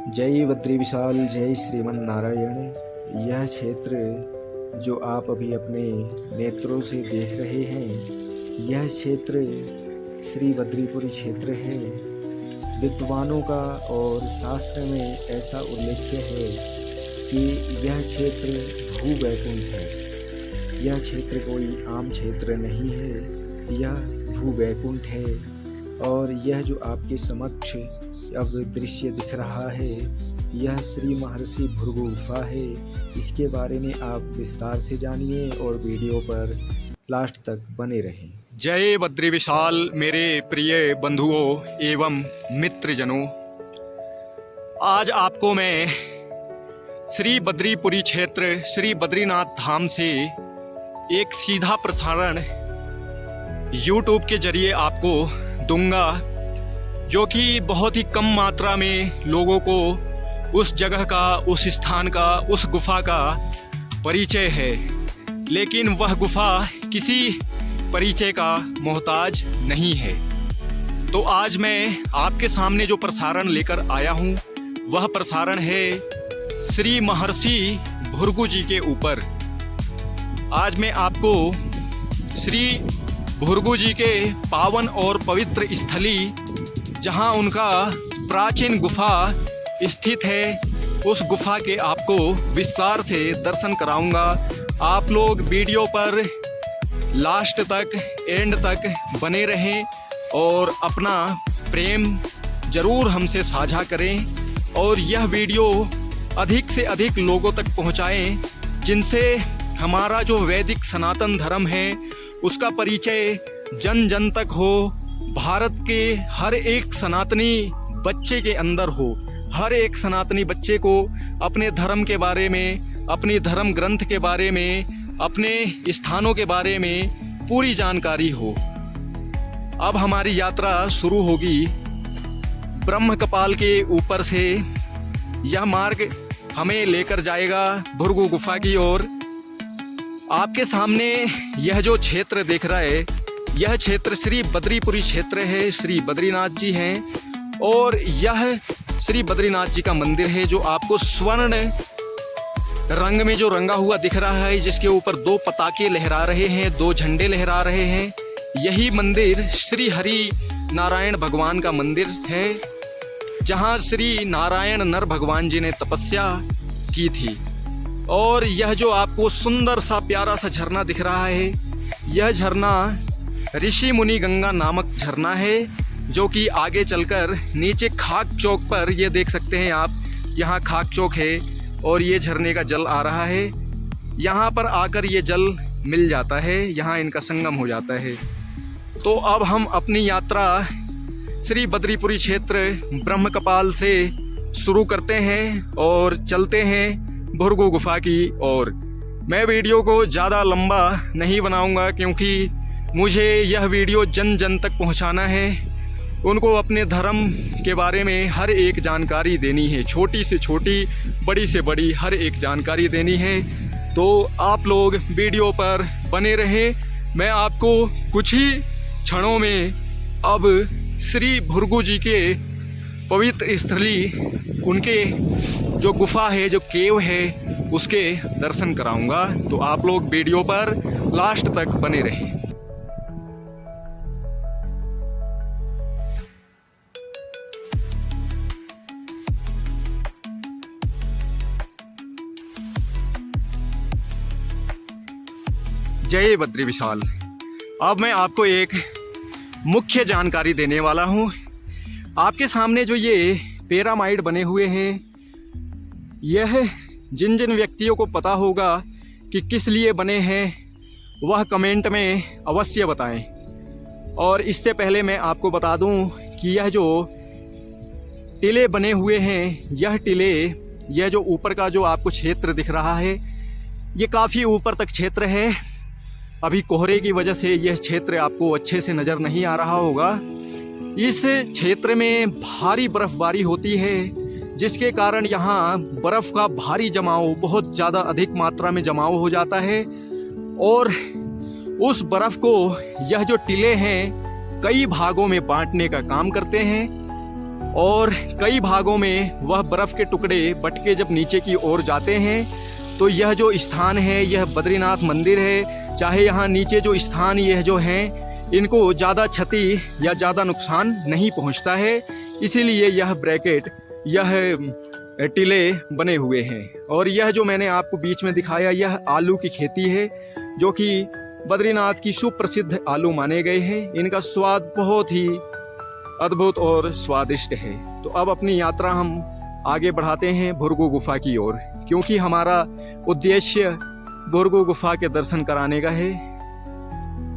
जय बद्री विशाल, जय श्रीमन नारायण। यह क्षेत्र जो आप अभी अपने नेत्रों से देख रहे हैं, यह क्षेत्र श्री बद्रीपुरी क्षेत्र है। विद्वानों का और शास्त्र में ऐसा उल्लेख है कि यह क्षेत्र भूवैकुंठ है। यह क्षेत्र कोई आम क्षेत्र नहीं है, यह भूवैकुंठ है। और यह जो आपके समक्ष अब दृश्य दिख रहा है, यह श्री महर्षि भृगु गुफा है। इसके बारे में आप विस्तार से जानिए और वीडियो पर लास्ट तक बने रहें। जय बद्री विशाल मेरे प्रिय बंधुओं एवं मित्रजनों, आज आपको मैं श्री बद्रीपुरी क्षेत्र श्री बद्रीनाथ धाम से एक सीधा प्रसारण YouTube के जरिए आपको दूंगा, जो कि बहुत ही कम मात्रा में लोगों को उस जगह का, उस स्थान का, उस गुफा का परिचय है। लेकिन वह गुफा किसी परिचय का मोहताज नहीं है। तो आज मैं आपके सामने जो प्रसारण लेकर आया हूँ, वह प्रसारण है श्री महर्षि भृगु जी के ऊपर। आज मैं आपको श्री भृगु जी के पावन और पवित्र स्थली, जहां उनका प्राचीन गुफा स्थित है, उस गुफा के आपको विस्तार से दर्शन कराऊंगा। आप लोग वीडियो पर लास्ट तक, एंड तक बने रहें और अपना प्रेम ज़रूर हमसे साझा करें और यह वीडियो अधिक से अधिक लोगों तक पहुंचाएं, जिनसे हमारा जो वैदिक सनातन धर्म है उसका परिचय जन जन तक हो, भारत के हर एक सनातनी बच्चे के अंदर हो। हर एक सनातनी बच्चे को अपने धर्म के बारे में, अपनी धर्म ग्रंथ के बारे में, अपने स्थानों के बारे में पूरी जानकारी हो। अब हमारी यात्रा शुरू होगी। ब्रह्म कपाल के ऊपर से यह मार्ग हमें लेकर जाएगा भृगु गुफा की ओर। आपके सामने यह जो क्षेत्र देख रहा है, यह क्षेत्र श्री बद्रीपुरी क्षेत्र है। श्री बद्रीनाथ जी हैं और यह श्री बद्रीनाथ जी का मंदिर है, जो आपको स्वर्ण रंग में जो रंगा हुआ दिख रहा है, जिसके ऊपर दो पताके लहरा रहे हैं, दो झंडे लहरा रहे हैं। यही मंदिर श्री हरि नारायण भगवान का मंदिर है, जहाँ श्री नारायण नर भगवान जी ने तपस्या की थी। और यह जो आपको सुंदर सा प्यारा सा झरना दिख रहा है, यह झरना ऋषि मुनि गंगा नामक झरना है, जो कि आगे चलकर नीचे खाक चौक पर, ये देख सकते हैं आप, यहाँ खाक चौक है और ये झरने का जल आ रहा है। यहाँ पर आकर ये जल मिल जाता है, यहाँ इनका संगम हो जाता है। तो अब हम अपनी यात्रा श्री बद्रीपुरी क्षेत्र ब्रह्म कपाल से शुरू करते हैं और चलते हैं भृगु गुफा की ओर। मैं वीडियो को ज़्यादा लंबा नहीं बनाऊंगा, क्योंकि मुझे यह वीडियो जन जन तक पहुंचाना है। उनको अपने धर्म के बारे में हर एक जानकारी देनी है, छोटी से छोटी, बड़ी से बड़ी हर एक जानकारी देनी है। तो आप लोग वीडियो पर बने रहें। मैं आपको कुछ ही क्षणों में अब श्री भृगु जी के पवित्र स्थली, उनके जो गुफा है, जो केव है, उसके दर्शन कराऊंगा। तो आप लोग वीडियो पर लास्ट तक बने रहें। जय बद्री विशाल। अब मैं आपको एक मुख्य जानकारी देने वाला हूँ। आपके सामने जो ये पिरामिड बने हुए हैं, यह जिन जिन व्यक्तियों को पता होगा कि किस लिए बने हैं, वह कमेंट में अवश्य बताएं। और इससे पहले मैं आपको बता दूं कि यह जो टीले बने हुए हैं, यह टीले, यह जो ऊपर का जो आपको क्षेत्र दिख रहा है, ये काफ़ी ऊपर तक क्षेत्र है। अभी कोहरे की वजह से यह क्षेत्र आपको अच्छे से नज़र नहीं आ रहा होगा। इस क्षेत्र में भारी बर्फ़बारी होती है, जिसके कारण यहाँ बर्फ़ का भारी जमाव, बहुत ज़्यादा अधिक मात्रा में जमाव हो जाता है। और उस बर्फ़ को यह जो टीले हैं कई भागों में बांटने का काम करते हैं। और कई भागों में वह बर्फ़ के टुकड़े बटके जब नीचे की ओर जाते हैं तो यह जो स्थान है यह बद्रीनाथ मंदिर है। चाहे यहाँ नीचे जो स्थान यह जो हैं इनको ज़्यादा क्षति या ज़्यादा नुकसान नहीं पहुँचता है, इसीलिए यह ब्रैकेट यह टीले बने हुए हैं। और यह जो मैंने आपको बीच में दिखाया यह आलू की खेती है, जो कि बद्रीनाथ की सुप्रसिद्ध आलू माने गए हैं। इनका स्वाद बहुत ही अद्भुत और स्वादिष्ट है। तो अब अपनी यात्रा हम आगे बढ़ाते हैं भुरगु गुफा की ओर, क्योंकि हमारा उद्देश्य भुरगु गुफा के दर्शन कराने का है।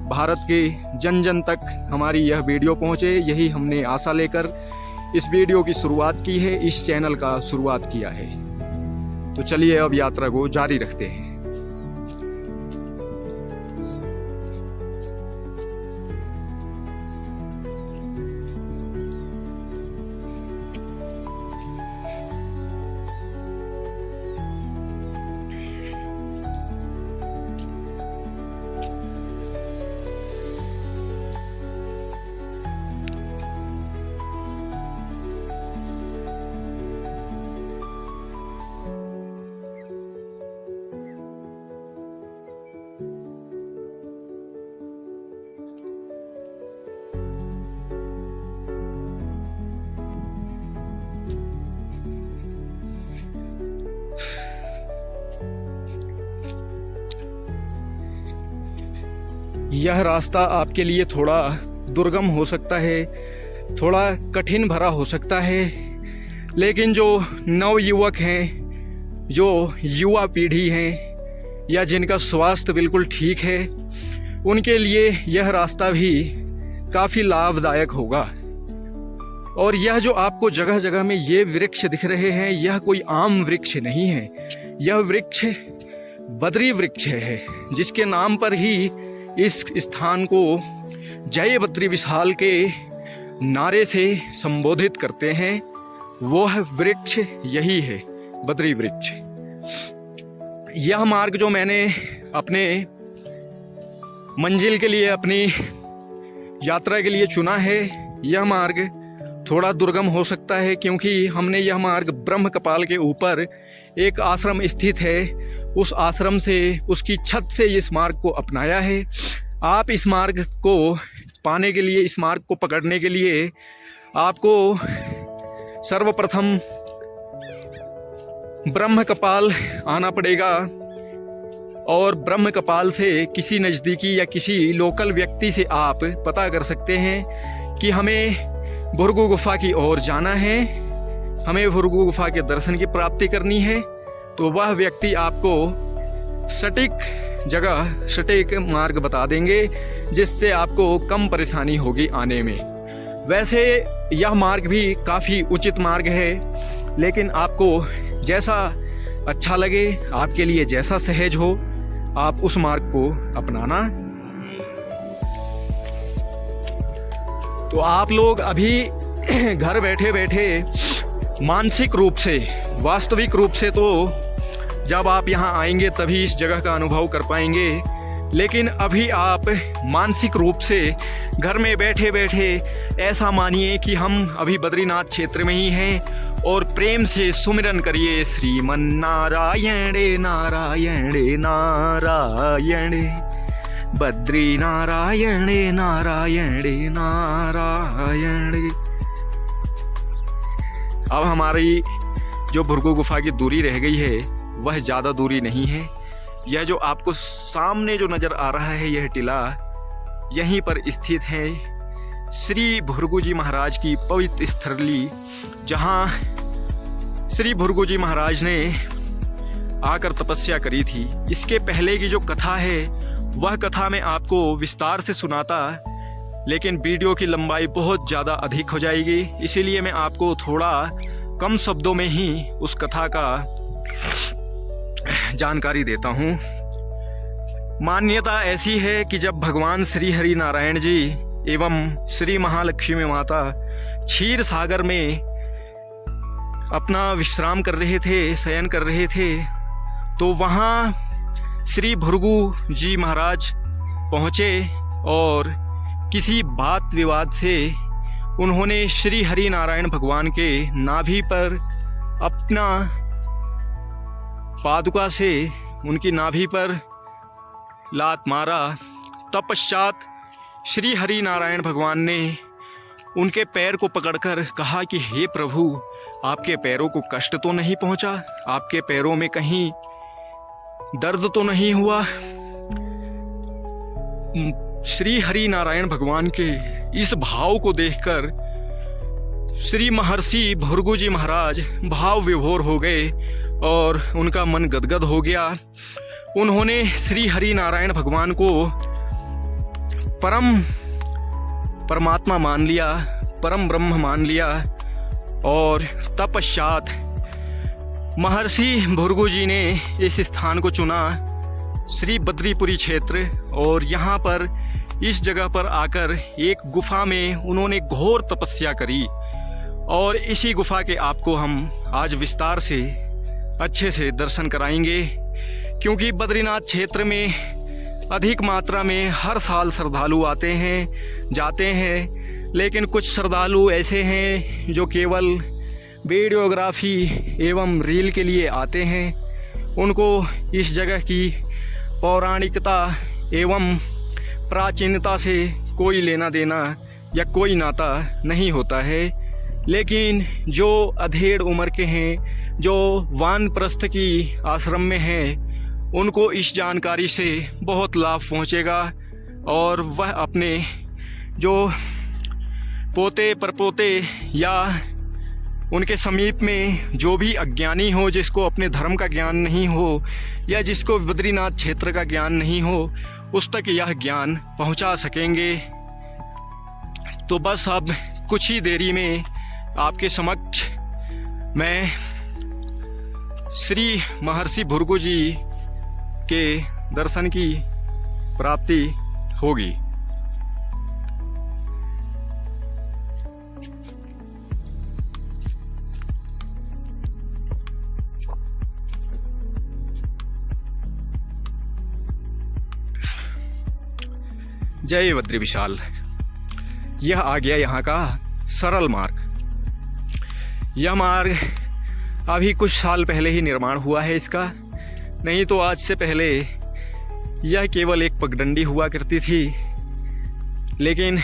भारत के जन जन तक हमारी यह वीडियो पहुंचे, यही हमने आशा लेकर इस वीडियो की शुरुआत की है, इस चैनल का शुरुआत किया है। तो चलिए अब यात्रा को जारी रखते हैं। यह रास्ता आपके लिए थोड़ा दुर्गम हो सकता है, थोड़ा कठिन भरा हो सकता है, लेकिन जो नवयुवक हैं, जो युवा पीढ़ी हैं या जिनका स्वास्थ्य बिल्कुल ठीक है, उनके लिए यह रास्ता भी काफ़ी लाभदायक होगा। और यह जो आपको जगह जगह में ये वृक्ष दिख रहे हैं, यह कोई आम वृक्ष नहीं है, यह वृक्ष बद्री वृक्ष है, जिसके नाम पर ही इस स्थान को जय बद्री विशाल के नारे से संबोधित करते हैं। वह वृक्ष यही है, बद्री वृक्ष। यह मार्ग जो मैंने अपने मंजिल के लिए, अपनी यात्रा के लिए चुना है, यह मार्ग थोड़ा दुर्गम हो सकता है, क्योंकि हमने यह मार्ग ब्रह्म कपाल के ऊपर एक आश्रम स्थित है, उस आश्रम से, उसकी छत से इस मार्ग को अपनाया है। आप इस मार्ग को पाने के लिए, इस मार्ग को पकड़ने के लिए आपको सर्वप्रथम ब्रह्म कपाल आना पड़ेगा, और ब्रह्म कपाल से किसी नज़दीकी या किसी लोकल व्यक्ति से आप पता कर सकते हैं कि हमें भुरगु गुफा की ओर जाना है, हमें भुरगु गुफा के दर्शन की प्राप्ति करनी है। तो वह व्यक्ति आपको सटीक जगह, सटीक मार्ग बता देंगे, जिससे आपको कम परेशानी होगी आने में। वैसे यह मार्ग भी काफ़ी उचित मार्ग है, लेकिन आपको जैसा अच्छा लगे, आपके लिए जैसा सहज हो, आप उस मार्ग को अपनाना। तो आप लोग अभी घर बैठे बैठे मानसिक रूप से, वास्तविक रूप से तो जब आप यहाँ आएंगे तभी इस जगह का अनुभव कर पाएंगे, लेकिन अभी आप मानसिक रूप से घर में बैठे बैठे ऐसा मानिए कि हम अभी बद्रीनाथ क्षेत्र में ही हैं, और प्रेम से सुमिरन करिए श्रीमन नारायण नारायण नारायण, बद्री नारायण नारायण नारायण। अब हमारी जो भुरगु गुफा की दूरी रह गई है वह ज़्यादा दूरी नहीं है। यह जो आपको सामने जो नज़र आ रहा है यह टीला, यहीं पर स्थित है श्री भुरगु जी महाराज की पवित्र स्थली, जहाँ श्री भुरगु जी महाराज ने आकर तपस्या करी थी। इसके पहले की जो कथा है वह कथा मैं आपको विस्तार से सुनाता, लेकिन वीडियो की लंबाई बहुत ज़्यादा अधिक हो जाएगी, इसीलिए मैं आपको थोड़ा कम शब्दों में ही उस कथा का जानकारी देता हूँ। मान्यता ऐसी है कि जब भगवान श्री हरि नारायण जी एवं श्री महालक्ष्मी माता क्षीर सागर में अपना विश्राम कर रहे थे, शयन कर रहे थे, तो वहाँ श्री भुरगु जी महाराज पहुँचे और किसी बात विवाद से उन्होंने श्री हरि नारायण भगवान के नाभि पर अपना पादुका से उनकी नाभि पर लात मारा। तत्पश्चात श्री हरि नारायण भगवान ने उनके पैर को पकड़कर कहा कि हे प्रभु, आपके पैरों को कष्ट तो नहीं पहुंचा? आपके पैरों में कहीं दर्द तो नहीं हुआ? श्री हरि नारायण भगवान के इस भाव को देखकर श्री महर्षि भृगु जी महाराज भाव विभोर हो गए और उनका मन गदगद हो गया। उन्होंने श्री हरि नारायण भगवान को परमात्मा मान लिया, परम ब्रह्म मान लिया और तत्पश्चात महर्षि भृगु जी ने इस स्थान को चुना, श्री बद्रीपुरी क्षेत्र। और यहाँ पर इस जगह पर आकर एक गुफा में उन्होंने घोर तपस्या करी और इसी गुफा के आपको हम आज विस्तार से अच्छे से दर्शन कराएंगे, क्योंकि बद्रीनाथ क्षेत्र में अधिक मात्रा में हर साल श्रद्धालु आते हैं जाते हैं, लेकिन कुछ श्रद्धालु ऐसे हैं जो केवल वीडियोग्राफी एवं रील के लिए आते हैं। उनको इस जगह की पौराणिकता एवं प्राचीनता से कोई लेना देना या कोई नाता नहीं होता है। लेकिन जो अधेड़ उम्र के हैं, जो वानप्रस्थ की आश्रम में हैं, उनको इस जानकारी से बहुत लाभ पहुंचेगा और वह अपने जो पोते परपोते या उनके समीप में जो भी अज्ञानी हो, जिसको अपने धर्म का ज्ञान नहीं हो या जिसको बद्रीनाथ क्षेत्र का ज्ञान नहीं हो, उस तक यह ज्ञान पहुंचा सकेंगे। तो बस अब कुछ ही देरी में आपके समक्ष मैं श्री महर्षि भृगु जी के दर्शन की प्राप्ति होगी। जय बद्री विशाल। यह आ गया यहाँ का सरल मार्ग। यह मार्ग अभी कुछ साल पहले ही निर्माण हुआ है इसका, नहीं तो आज से पहले यह केवल एक पगडंडी हुआ करती थी। लेकिन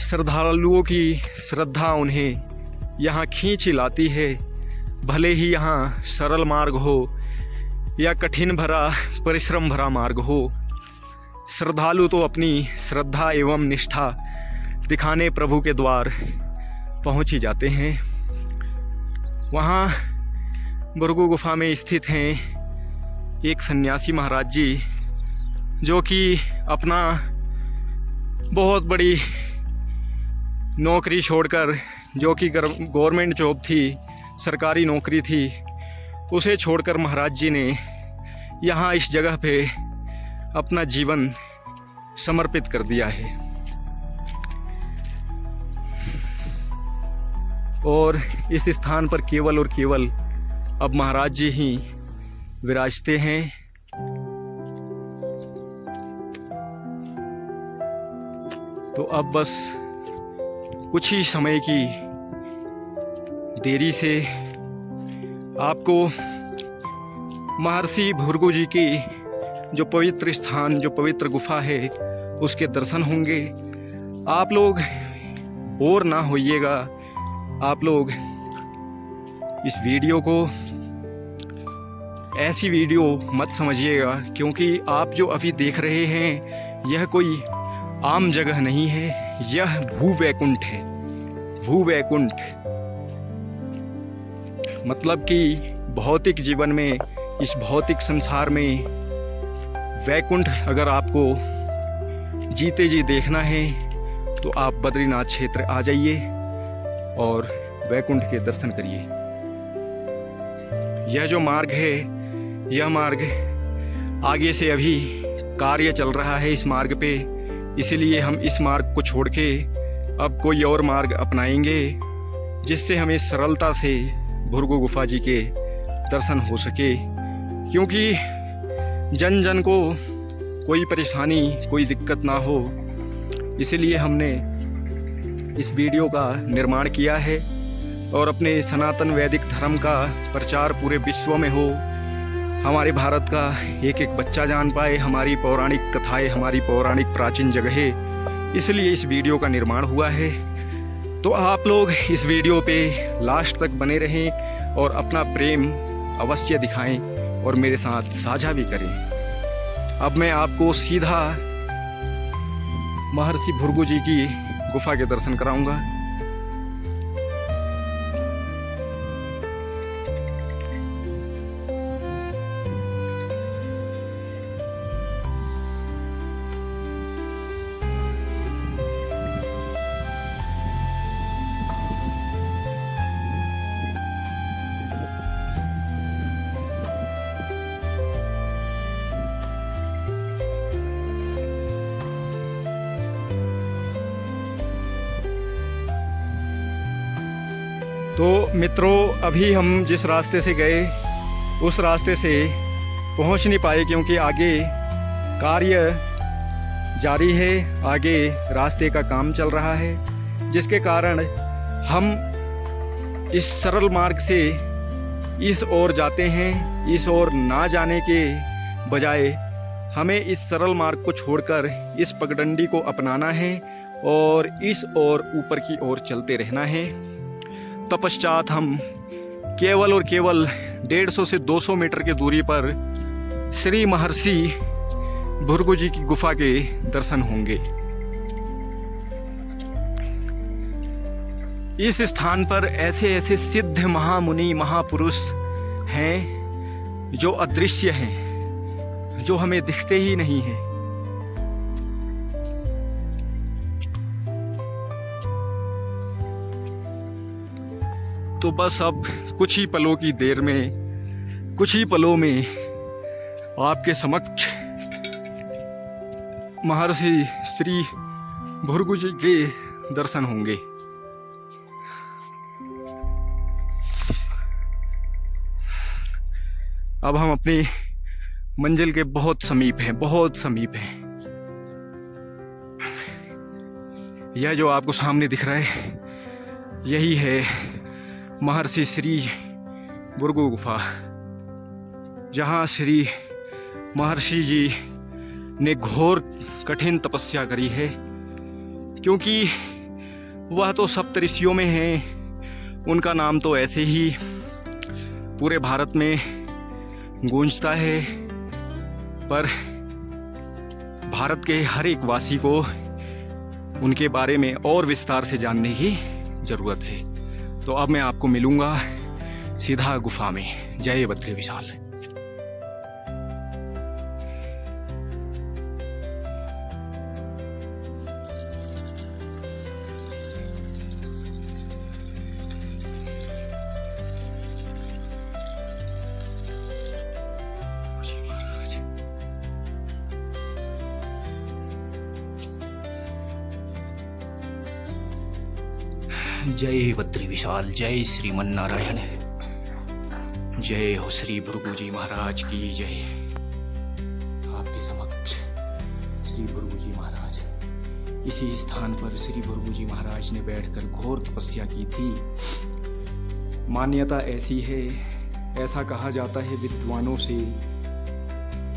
श्रद्धालुओं की श्रद्धा उन्हें यहाँ खींच लाती है, भले ही यहाँ सरल मार्ग हो या कठिन भरा परिश्रम भरा मार्ग हो। श्रद्धालु तो अपनी श्रद्धा एवं निष्ठा दिखाने प्रभु के द्वार पहुँच ही जाते हैं। वहाँ भृगु गुफा में स्थित हैं एक सन्यासी महाराज जी, जो कि अपना बहुत बड़ी नौकरी छोड़कर, जो कि गवर्नमेंट जॉब थी, सरकारी नौकरी थी, उसे छोड़कर महाराज जी ने यहाँ इस जगह पे अपना जीवन समर्पित कर दिया है। और इस स्थान पर केवल और केवल अब महाराज जी ही विराजते हैं। तो अब बस कुछ ही समय की देरी से आपको महर्षि भृगु जी की जो पवित्र स्थान, जो पवित्र गुफा है, उसके दर्शन होंगे। आप लोग बोर ना होइएगा। आप लोग इस वीडियो को ऐसी वीडियो मत समझिएगा, क्योंकि आप जो अभी देख रहे हैं यह कोई आम जगह नहीं है, यह भूवैकुंठ है। भूवैकुंठ मतलब कि भौतिक जीवन में, इस भौतिक संसार में वैकुंठ अगर आपको जीते जी देखना है तो आप बद्रीनाथ क्षेत्र आ जाइए और वैकुंठ के दर्शन करिए। यह जो मार्ग है, यह मार्ग आगे से अभी कार्य चल रहा है इस मार्ग पे, इसीलिए हम इस मार्ग को छोड़ के अब कोई और मार्ग अपनाएंगे, जिससे हमें सरलता से भृगु गुफा जी के दर्शन हो सके। क्योंकि जन जन को कोई परेशानी, कोई दिक्कत ना हो, इसलिए हमने इस वीडियो का निर्माण किया है और अपने सनातन वैदिक धर्म का प्रचार पूरे विश्व में हो, हमारे भारत का एक एक बच्चा जान पाए हमारी पौराणिक कथाएं, हमारी पौराणिक प्राचीन जगहें, इसलिए इस वीडियो का निर्माण हुआ है। तो आप लोग इस वीडियो पे लास्ट तक बने रहें और अपना प्रेम अवश्य दिखाएं और मेरे साथ साझा भी करें। अब मैं आपको सीधा महर्षि भृगु जी की गुफा के दर्शन कराऊंगा। तो मित्रों, अभी हम जिस रास्ते से गए उस रास्ते से पहुंच नहीं पाए क्योंकि आगे कार्य जारी है, आगे रास्ते का काम चल रहा है, जिसके कारण हम इस सरल मार्ग से इस ओर जाते हैं। इस ओर ना जाने के बजाय हमें इस सरल मार्ग को छोड़कर इस पगडंडी को अपनाना है और इस ओर ऊपर की ओर चलते रहना है। तत्पश्चात हम केवल और केवल 150 से 200 मीटर की दूरी पर श्री महर्षि भृगु जी की गुफा के दर्शन होंगे। इस स्थान पर ऐसे ऐसे सिद्ध महामुनि महापुरुष हैं जो अदृश्य हैं, जो हमें दिखते ही नहीं हैं। तो बस अब कुछ ही पलों की देर में, कुछ ही पलों में आपके समक्ष महर्षि श्री भृगु जी के दर्शन होंगे। अब हम अपनी मंजिल के बहुत समीप हैं, बहुत समीप हैं। यह जो आपको सामने दिख रहा है यही है महर्षि श्री भृगु गुफा, जहाँ श्री महर्षि जी ने घोर कठिन तपस्या करी है, क्योंकि वह तो सप्तऋषियों में हैं। उनका नाम तो ऐसे ही पूरे भारत में गूंजता है, पर भारत के हर एक वासी को उनके बारे में और विस्तार से जानने की जरूरत है। तो अब मैं आपको मिलूंगा सीधा गुफा में। जय बद्री विशाल। जय बद्री विशाल, जय श्रीमन नारायण, जय हो श्री भृगु जी महाराज की जय। आपके समक्ष श्री भृगु जी महाराज, इसी स्थान पर श्री भृगु जी महाराज ने बैठकर घोर तपस्या की थी। मान्यता ऐसी है, ऐसा कहा जाता है विद्वानों से,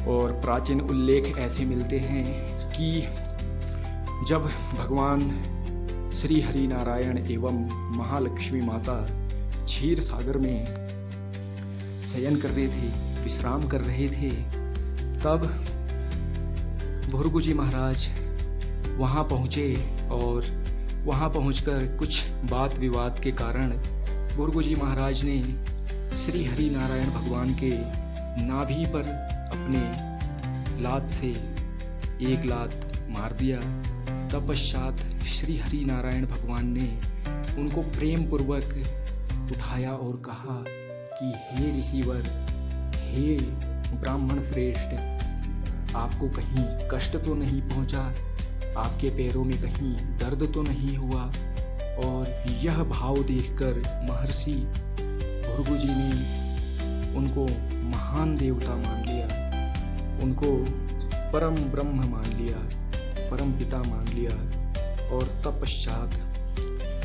और प्राचीन उल्लेख ऐसे मिलते हैं कि जब भगवान श्री हरि नारायण एवं महालक्ष्मी माता क्षीर सागर में शयन कर रहे थे, विश्राम कर रहे थे, तब भृगु जी महाराज वहाँ पहुँचे और वहाँ पहुँचकर कुछ बात विवाद के कारण भृगु जी महाराज ने श्री हरि नारायण भगवान के नाभि पर अपने लात से एक लात मार दिया। तत्पश्चात श्री हरि नारायण भगवान ने उनको प्रेम पूर्वक उठाया और कहा कि हे ऋषिवर, हे ब्राह्मण श्रेष्ठ, आपको कहीं कष्ट तो नहीं पहुंचा, आपके पैरों में कहीं दर्द तो नहीं हुआ। और यह भाव देखकर महर्षि भृगु जी ने उनको महान देवता मान लिया, उनको परम ब्रह्म मान लिया, परम पिता मान लिया। और तत्पश्चात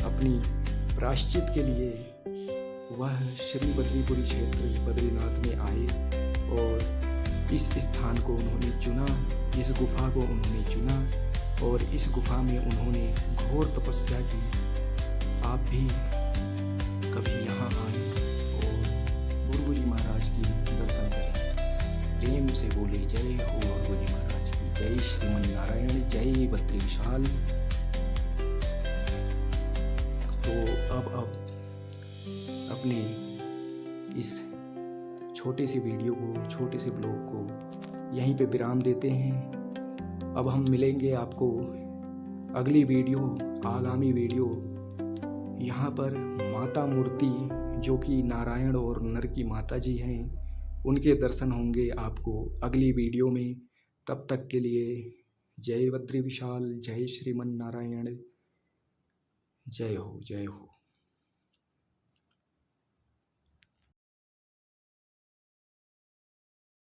अपनी प्रायश्चित के लिए वह श्री बद्रीपुरी क्षेत्र बद्रीनाथ में आए और इस स्थान को उन्होंने चुना, इस गुफा को उन्होंने चुना और इस गुफा में उन्होंने घोर तपस्या की। आप भी कभी यहाँ आए और गुरुजी महाराज की दर्शन करें। प्रेम से बोले जय हो गुरुजी महाराज की, जय श्रीमन नारायण, जय बद्री विशाल। तो अब अपने इस छोटे से वीडियो को, छोटे से ब्लॉग को यहीं पे विराम देते हैं। अब हम मिलेंगे आपको अगली वीडियो, आगामी वीडियो। यहाँ पर माता मूर्ति जो कि नारायण और नर की माता जी हैं, उनके दर्शन होंगे आपको अगली वीडियो में। तब तक के लिए जय बद्री विशाल, जय श्रीमन नारायण, जय हो, जय हो।